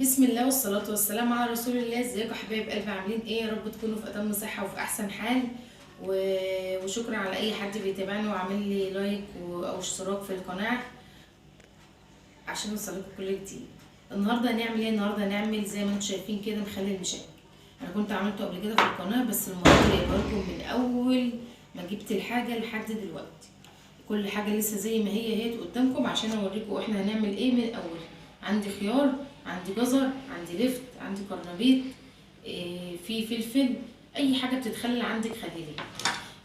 بسم الله والصلاة والسلام على رسول الله. ازيكم حبايب قلبي، عاملين ايه؟ يا رب تكونوا في اتم صحة وفي احسن حال. وشكرا على اي حد بيتابعني وعامل لي لايك او اشتراك في القناة عشان يوصلكم كل جديد. النهارده هنعمل ايه؟ النهارده هنعمل زي ما انتم شايفين كده مخلل مشكل. انا كنت عملته قبل كده في القناة، بس المرة دي جايبه لكم من اول ما جبت الحاجة لحد دلوقتي. كل حاجة لسه زي ما هي قدامكم عشان اوريكم احنا هنعمل ايه من الاول. عندي خيار، عندي جزر، عندي لفت، عندي كرنبيط، في فلفل. اي حاجة بتتخلل عندك خليلي.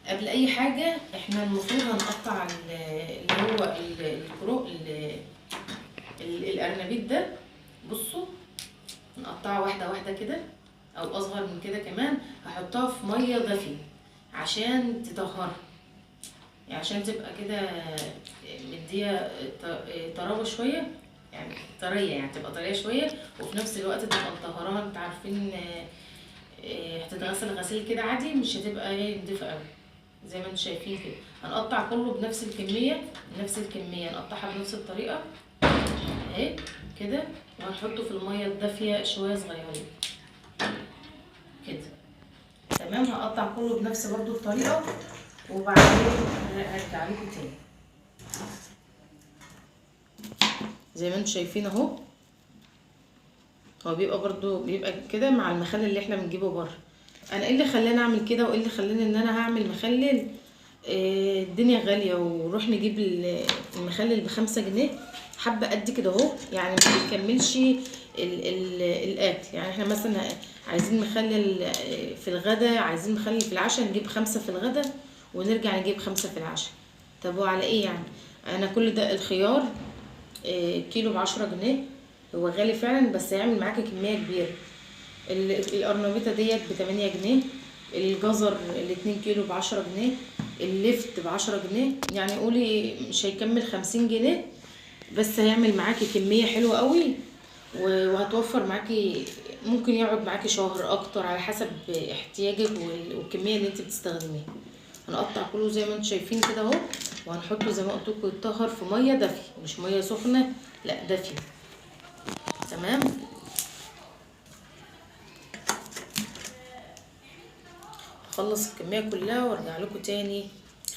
قبل اي حاجة احنا المفروض هنقطع اللي هو الكرو الارنبيط ده. بصوا، نقطعها واحدة واحدة كده او اصغر من كده كمان. هحطها في مية دافية عشان تطهرها، يعني عشان تبقى كده مديه طراوه شويه، يعني طريه، يعني تبقى طريه شويه وفي نفس الوقت تبقى مطهراها. انت عارفين هتتغسل غسيل كده عادي، مش هتبقى نضيفه قوي زي ما انتم شايفين كده. هنقطع كله بنفس الكميه، نقطعها بنفس الطريقه اهي كده، وهنحطه في الميه الدافيه شويه صغيرين كده. تمام، هقطع كله بنفس برضو الطريقه وبعدين هرجع لكم تاني. زي ما انتم شايفين اهو، هو بيبقى برضو بيبقى كده مع المخلل اللي احنا بنجيبه بره. انا ايه اللي خلاني اعمل كده وايه اللي خلاني ان انا هعمل مخلل؟ الدنيا غاليه ونروح نجيب المخلل ب5 جنيه، حبه قد كده اهو، يعني ما بيكملش الاكل. يعني احنا مثلا عايزين مخلل في الغدا، عايزين مخلل في العشاء، نجيب 5 في الغدا ونرجع نجيب 5 في العشاء. طب وعلى ايه يعني؟ انا كل ده الخيار كيلو ب10 جنيه، هو غالي فعلا بس هيعمل معاكي كمية كبيرة. القرنبيطة ديت ب8 جنيه، الجزر ال2 كيلو ب10 جنيه، اللفت ب10 جنيه، يعني قولي مش هيكمل 50 جنيه، بس هيعمل معاكي كمية حلوة قوي وهتوفر معاكي. ممكن يقعد معاكي شهر اكتر على حسب احتياجك والكمية اللي انت بتستخدميها. هنقطع كله زي ما انتم شايفين كده اهو، وهنحطه زي ما قلت لكم يتطهر في ميه دافيه، مش ميه سخنه، لا دافيه. تمام، اخلص الكميه كلها وارجع لكم تاني.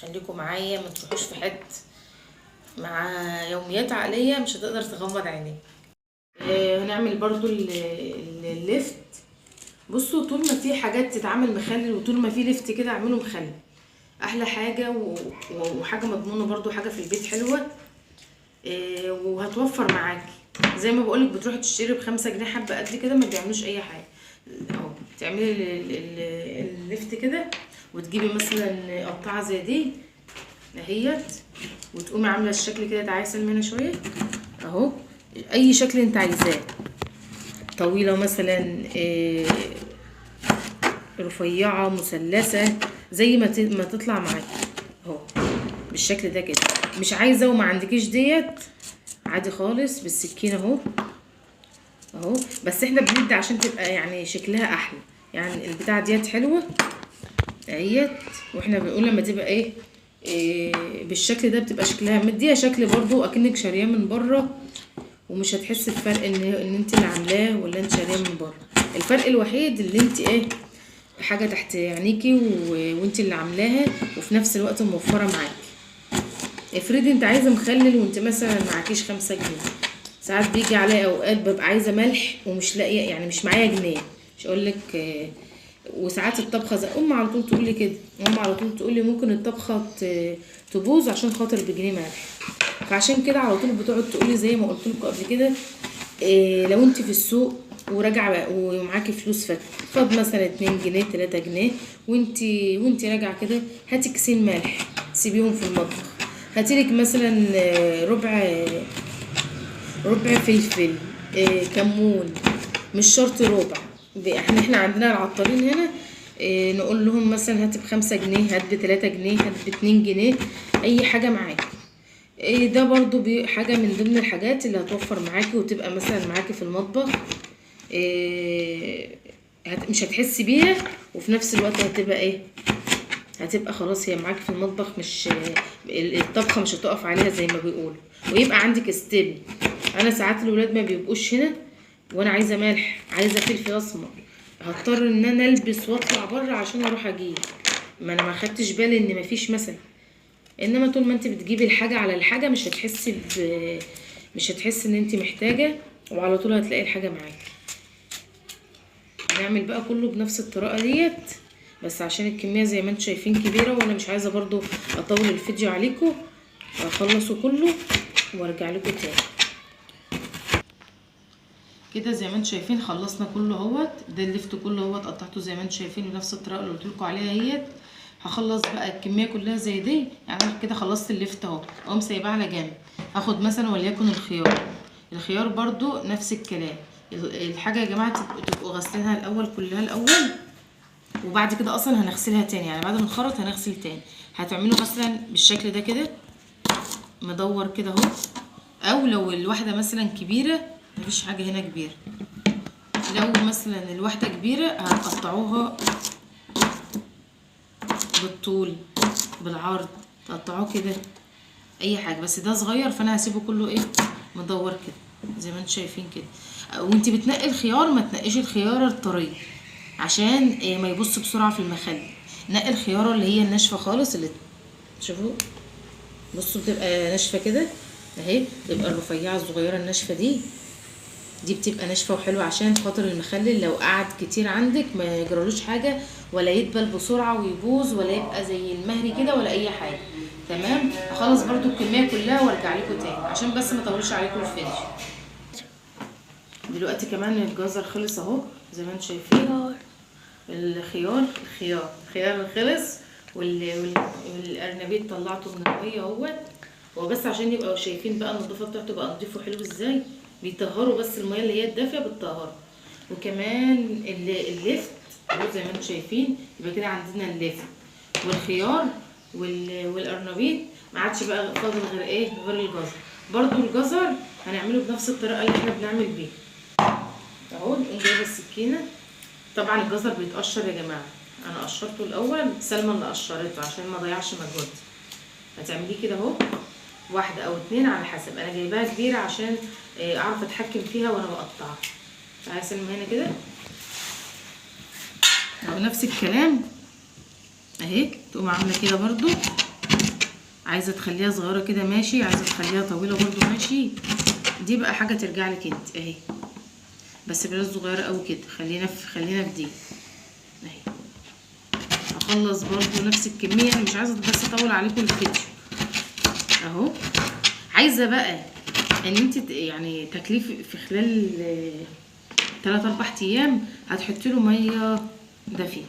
خليكم معايا، ما تروحوش في حد مع يوميات عقليه مش هتقدر تغمض عينيك. هنعمل برضو الليفت. بصوا، طول ما في حاجات تتعمل مخلل وطول ما في لفت كده اعمله مخلل، احلى حاجه وحاجه مضمونه برضو، حاجه في البيت حلوه. وهتوفر معاكي. زي ما بقولك بتروحي تشتري ب5 جنيه حبه قد كده، ما بيعملوش اي حاجه اهو. تعملي اللفت كده وتجيبي مثلا قطعه زي دي اهيت، وتقومي عامله الشكل كده. تعالي سلمي هنا شويه اهو، اي شكل انت عايزاه، طويله مثلا، رفيعه، مثلثه، زي ما تطلع معاكي اهو بالشكل ده كده. مش عايزه وما عندكيش ديت عادي خالص بالسكينه اهو اهو. بس احنا بندي عشان تبقى يعني شكلها احلى، يعني البتاعه ديت حلوه اهيت، واحنا بنقول لما تبقى إيه بالشكل ده بتبقى شكلها مديها شكل برضو اكنك شارياه من بره، ومش هتحس بفرق ان انت اللي عاملاه ولا انت شارياه من بره. الفرق الوحيد اللي انت حاجه تحت عينيكي وانت اللي عاملاها وفي نفس الوقت موفره معاكي. افرضي انت عايزه مخلل وانت مثلا معكيش 5 جنيه، ساعات بيجي عليا اوقات ببقى عايزه ملح ومش لاقيه، يعني مش معايا جنيه، مش اقول لك. وساعات الطبخه زي على طول تقول لي كده، على طول تقول لي ممكن الطبخه تبوظ عشان خاطر بجنيه ملح. فعشان كده على طول بتقعد تقول لي زي ما قلت لكم قبل كده، لو انت في السوق وراجعه ومعاكي فلوس فاض مثلا 2 جنيه 3 جنيه، وانت راجعه كده هاتي كيسين ملح سيبيهم في المطبخ، هاتيلك مثلا ربع فلفل، كمون، مش شرط ربع. احنا عندنا العطارين هنا نقول لهم مثلا هات ب5 جنيه، هات ب3 جنيه، هات ب2 جنيه، اي حاجة معاكي. ده برضو حاجة من ضمن الحاجات اللي هتوفر معاكي وتبقى مثلا معاكي في المطبخ. مش هتحسي بيها وفي نفس الوقت هتبقى خلاص هي معاكي في المطبخ، مش الطبخة مش هتقف عليها زي ما بيقولوا، ويبقى عندك استبن. انا ساعات الولاد ما بيبقوش هنا، وانا عايزه ملح، عايزه فلفل اسمر، هضطر ان انا البس واطلع بره عشان اروح اجيب. ما انا ما خدتش بالي ان مفيش مثلا. انما طول ما انت بتجيبي الحاجه على الحاجه مش هتحسي ان انت محتاجه، وعلى طول هتلاقي الحاجه معاكي. هنعمل بقى كله بنفس الطريقه ديت، بس عشان الكميه زي ما انتم شايفين كبيره، وانا مش عايزه برضو اطول الفيديو عليكم. هخلصه كله وارجع لكم تاني. كده زي ما انتم شايفين خلصنا كله اهوت. ده اللفت كله اهوت قطعته زي ما انتم شايفين بنفس الطريقه اللي قلت لكم عليها اهيت. هخلص بقى الكميه كلها زي دي، يعني انا كده خلصت اللفت اهو، اقوم سايباه على جنب. هاخد مثلا وليكن الخيار برضو نفس الكلام. الحاجه يا جماعه تبقوا غسلينها الاول كلها الاول، وبعد كده اصلا هنغسلها تاني، يعني بعد ما نخرط هنغسل تاني. هتعملوا مثلا بالشكل ده كده مدور كده اهو، او لو الواحده مثلا كبيره، مفيش حاجه هنا كبيره، لو مثلا الواحده كبيره هتقطعوها بالطول بالعرض، تقطعوه كده اي حاجه. بس ده صغير فانا هسيبه كله ايه مدور كده زي ما انتم شايفين كده. وانت بتنقي الخيار ما تنقيش الخياره الطريه عشان إيه ما يبص بسرعه في المخلل. نقي الخياره اللي هي الناشفه خالص، اللي شوفوا بصوا بتبقى ناشفه كده اهي، تبقى الرفيعه الصغيره الناشفه دي بتبقى ناشفه وحلوه عشان خاطر المخلل لو قعد كتير عندك ما يجرالوش حاجه، ولا يدبل بسرعه ويبوظ، ولا يبقى زي المهري كده ولا اي حاجه. تمام. هخلص برضو الكميه كلها وارجع لكم تاني عشان بس ما اطولش عليكم الفيديو. دلوقتي كمان الجزر خلص اهو زي ما انتم شايفين. الخيار خلص، والارنبيط طلعته من الميه اهوت. هو بس عشان يبقوا شايفين بقى النظافه بتاعته بقى نضيف وحلو ازاي. بيطهروا بس الميه اللي هي الدافيه بتطهر. وكمان اللفت اهو زي ما انتم شايفين. يبقى كده عندنا اللفت والخيار والارنبيط. ما عادش بقى فاضل غير ايه، غير الجزر. برضو الجزر هنعمله بنفس الطريقه اللي احنا بنعمل بيها اهو. نقوم جايبه السكينه. طبعا الجزر بيتقشر يا جماعه، انا قشرته الاول، سلمى اللي قشرته عشان ما اضيعش مجهود. هتعمليه كده اهو، واحده او اتنين على حسب. انا جايباها كبيره عشان اعرف اتحكم فيها وانا بقطعها. تعالي سلمى هنا كده اهو نفس الكلام اهي. تقوم عامله كده برضو، عايزه تخليها صغيره كده ماشي، عايزه تخليها طويله برضو ماشي. دي بقى حاجه ترجع لك انت اهي، بس بلاش صغيره قوي كده، خلينا في دي اهي. هخلص برضو نفس الكميه، انا مش عايزه بس اطول عليكم الفيديو اهو. عايزه بقى ان انت يعني تكليف في خلال 3-4 ايام هتحطي له ميه دافيه.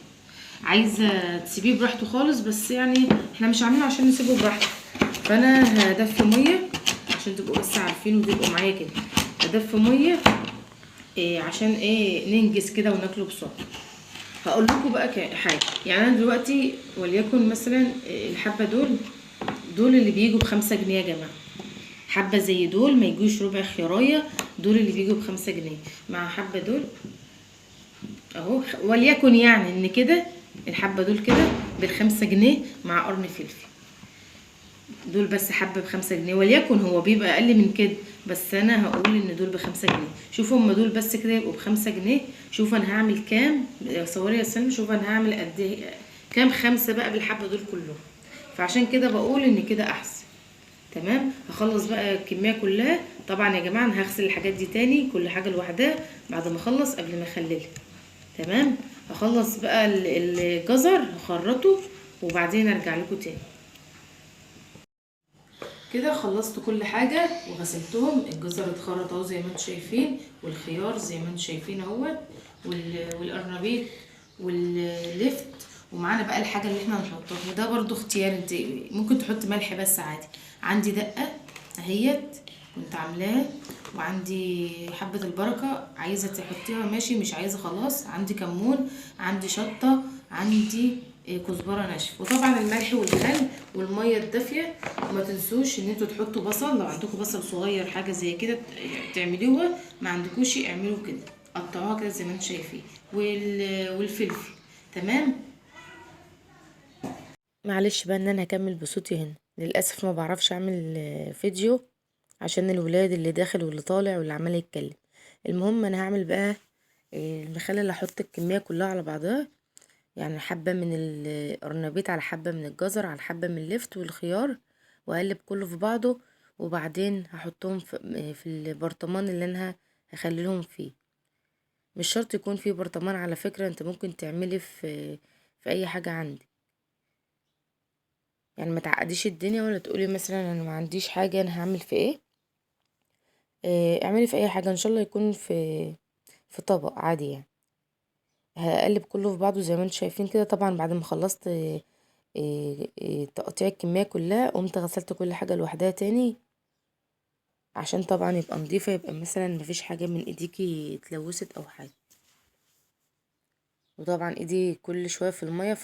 عايزه تسيبيه براحته خالص، بس يعني احنا مش عاملينه عشان نسيبه براحته. فانا هدفي ميه عشان تبقوا بس عارفين وتبقوا معايا كده. هدفي ميه عشان ننجز كده وناكله بسرعه. هقول لكم بقى حاجه، يعني انا دلوقتي وليكن مثلا الحبه دول اللي بيجوا ب5 جنيه يا جماعه. حبه زي دول ما يجوش ربع خيرايه، دول اللي بيجوا ب5 جنيه. مع حبه دول اهو، وليكن يعني ان كده الحبه دول كده ب5 جنيه مع قرن فلفل. دول بس حبه ب5 جنيه، وليكن هو بيبقى اقل من كده، بس انا هقول ان دول ب5 جنيه. شوفوا هما دول بس كده يبقوا ب5 جنيه. شوف انا هعمل كام، صوري يا سلمى. شوف انا هعمل قد ايه، كام 5 بقى بالحبه دول كلهم. فعشان كده بقول ان كده احسن. تمام. هخلص بقى الكميه كلها. طبعا يا جماعه انا هغسل الحاجات دي تاني كل حاجه لوحدها بعد ما اخلص قبل ما اخللها. تمام. هخلص بقى الجزر هخرطه وبعدين ارجع لكم تاني. كده خلصت كل حاجه وغسلتهم. الجزر اتخرط اهو زي ما انتم شايفين، والخيار زي ما انتم شايفين اهوت، والقرنبيط واللفت. ومعانا بقى الحاجه اللي احنا هنحطها، وده برضو اختيار، انت ممكن تحط ملح بس عادي. عندي دقه اهيت كنت عاملاها، وعندي حبه البركه عايزه تحطيها ماشي، مش عايزه خلاص. عندي كمون، عندي شطه، عندي كزبره ناشف، وطبعا الملح والخل والميه الدافيه. وما تنسوش ان انتوا تحطوا بصل، لو عندكم بصل صغير حاجه زي كده تعملوها، ما عندكوش اعملوا كده، قطعوها كده زي ما انتم شايفين. والفلفل. تمام. معلش بقى ان انا هكمل بصوتي هنا، للاسف ما بعرفش اعمل فيديو عشان الولاد اللي داخل واللي طالع واللي عمال يتكلم. المهم انا هعمل بقى المخلل اللي هحط الكميه كلها على بعضها، يعني حبه من القرنبيط على حبه من الجزر على حبه من اللفت والخيار، واقلب كله في بعضه، وبعدين هحطهم في البرطمان اللي انا هخليهم فيه. مش شرط يكون فيه برطمان على فكره، انت ممكن تعملي في اي حاجه عندك، يعني ما تعقديش الدنيا ولا تقولي مثلا انا ما عنديش حاجه انا هعمل في ايه. اعملي في اي حاجه ان شاء الله يكون في طبق عادي يعني. هقلب كله في بعضه زي ما انتم شايفين كده. طبعا بعد ما خلصت تقطيع الكميه كلها، قمت غسلت كل حاجه لوحدها تاني عشان طبعا يبقى نضيفه، يبقى مثلا مفيش حاجه من ايديكي اتلوثت او حاجه. وطبعا ايدي كل شويه في الميه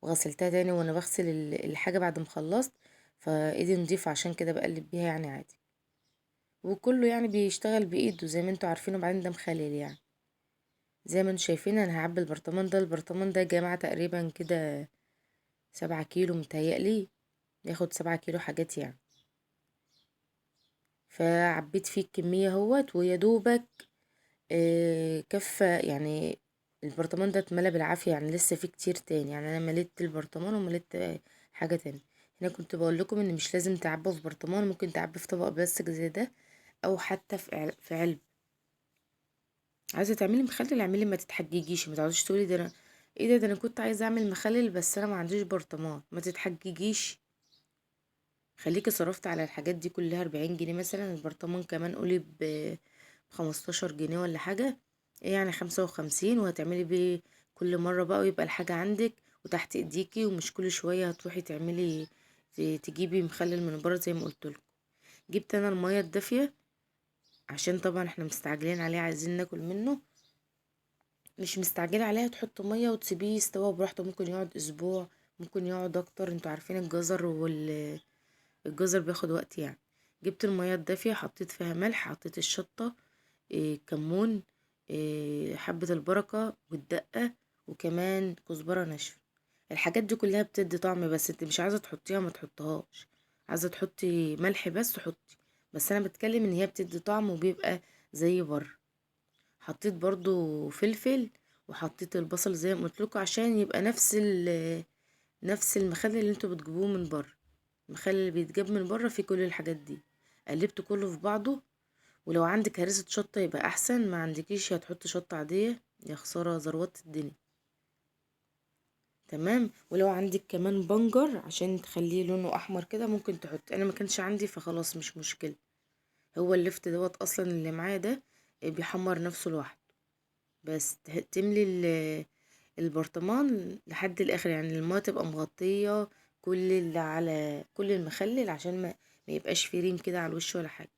وغسلتها تاني وانا بغسل الحاجه بعد ما خلصت، فايدي نضيفه عشان كده بقلب بيها يعني عادي. وكله يعني بيشتغل بايده زي ما انتوا عارفين، وبعدين ده مخلل يعني. زي ما انتوا شايفين انا هعبي البرطمان ده يا جماعه تقريبا كده 7 كيلو متهيألي، ياخد 7 كيلو حاجات يعني. فعبيت فيه الكميه اهوت ويا دوبك كفه يعني. البرطمان ده اتملى بالعافيه يعني، لسه فيه كتير تاني يعني. انا مليت البرطمان ومليت حاجه تاني. هنا كنت بقول لكم ان مش لازم تعبوا في برطمان، ممكن تعبي في طبق بلاستيك زي ده، او حتى في علب. عايزه تعملي مخلل اعملي، ما تتحججيش، ما تقعديش تقولي ده انا ايه ده انا كنت عايزه اعمل مخلل بس انا ما عنديش برطمان. ما تتحججيش، خليكي صرفت على الحاجات دي كلها 40 جنيه مثلا. البرطمان كمان قولي ب15 جنيه ولا حاجه، إيه يعني 55، وهتعملي بيه كل مره بقى، ويبقى الحاجه عندك وتحت ايديكي، ومش كل شويه هتروحي تعملي تجيبي مخلل من بره زي ما قلت لكم. جبت انا الميه الدافيه عشان طبعا احنا مستعجلين عليه عايزين ناكل منه. مش مستعجلة عليها، تحط مية وتسيبيه يستوى براحته، ممكن يقعد اسبوع، ممكن يقعد اكتر. انتوا عارفين الجزر بياخد وقت يعني. جبت المية الدافية، حطيت فيها ملح، حطيت الشطة، كمون، حبة البركة والدقة، وكمان كزبرة ناشفة. الحاجات دي كلها بتدي طعم، بس انت مش عايزة تحطيها ما تحطهاش، عايزة تحطي ملح بس حطي. بس انا بتكلم ان هي بتدي طعم وبيبقى زي بره. حطيت برضو فلفل، وحطيت البصل زي ما قلت لكم عشان يبقى نفس المخلل اللي انتوا بتجيبوه من بره. المخلل اللي بيتجاب من بره فيه كل الحاجات دي. قلبت كله في بعضه. ولو عندك هريسة شطة يبقى احسن، ما عندكيش هتحط شطة عادية، يا خسارة زروات الدنيا. تمام. ولو عندك كمان بنجر عشان تخليه لونه احمر كده ممكن تحط. انا ما كانش عندي فخلاص مش مشكلة. هو اللفت دوت اصلا اللي معايا ده بيحمر نفسه لوحده. بس تملي البرطمان لحد الاخر يعني، المايه تبقى مغطيه كل اللي على كل المخلل عشان ما يبقاش فيه ريم كده على الوش ولا حاجه.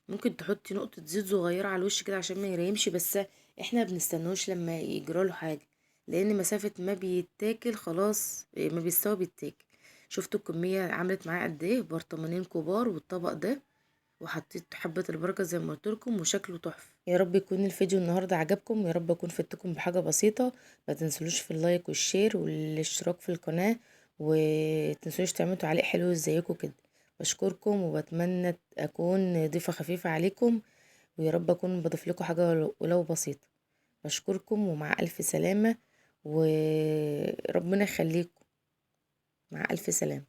ممكن تحطي نقطه زيت صغيره على الوش كده عشان ما يريمش، بس احنا بنستنوش لما يجراله حاجه، لان مسافه ما بيتاكل خلاص ما بيستوي بيتاكل. شفتوا الكميه عملت معايا قد ايه؟ برطمانين كبار والطبق ده، وحطيت حبة البركة زي ما قلت لكم، وشكله تحفة. يا رب يكون الفيديو النهاردة عجبكم، يا رب اكون فدتكم بحاجة بسيطة. ما تنسلوش في اللايك والشير والاشتراك في القناة، وتنسلوش تعملوا تعليق حلو زيكم كده. بشكركم وبتمنى اكون ضيفة خفيفة عليكم، ويا رب اكون بضيف لكم حاجة ولو بسيطة. بشكركم ومع الف سلامة، وربنا يخليكم. مع الف سلامة.